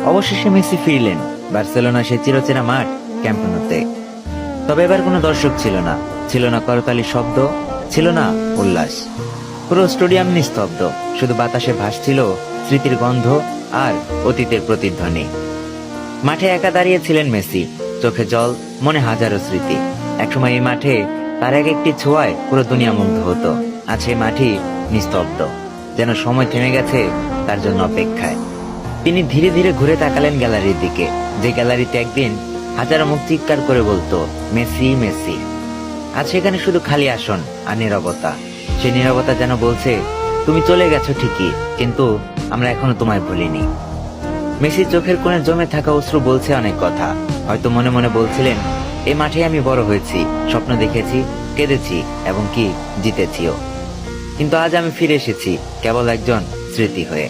অবশেষে মেসি ফিরলেন বার্সেলোনা সে চিরচেনা মাঠ ক্যাম্প ন্যুতে। তবে এবার কোনো দর্শক ছিল না, ছিল না করতালির শব্দ, ছিল না উল্লাস। পুরো স্টেডিয়াম নিস্তব্ধ, শুধু বাতাসে ভাসছিল স্মৃতির গন্ধ আর অতীতের প্রতিধ্বনি। মাঠে একা দাঁড়িয়েছিলেন মেসি, চোখে জল, মনে হাজারো স্মৃতি। একসময় এই মাঠে তার এক একটি ছোঁয়ায় পুরো দুনিয়া মুগ্ধ হতো। আজ এই মাঠই নিস্তব্ধ, যেন সময় থেমে গেছে তার জন্য অপেক্ষায়। তিনি ধীরে ধীরে ঘুরে তাকালেন গ্যালারির দিকে, যে গ্যালারিতে একদিন হাজারো মুখ চিৎকার করে বলতো মেসি মেসি। আজ সেখানে শুধু খালি আসন আর নীরবতা। সেই নীরবতা যেন বলছে, তুমি চলে গেছো ঠিকই, কিন্তু আমরা এখনো তোমায় ভুলিনি। মেসির চোখের কোণে জমে থাকা অশ্রু বলছে অনেক কথা। হয়তো মনে মনে বলছিলেন, এই মাঠে আমি বড় হয়েছি, স্বপ্ন দেখেছি, কেঁদেছি এবং কি জিতেছিও। কিন্তু আজ আমি ফিরে এসেছি কেবল একজন স্মৃতি হয়ে।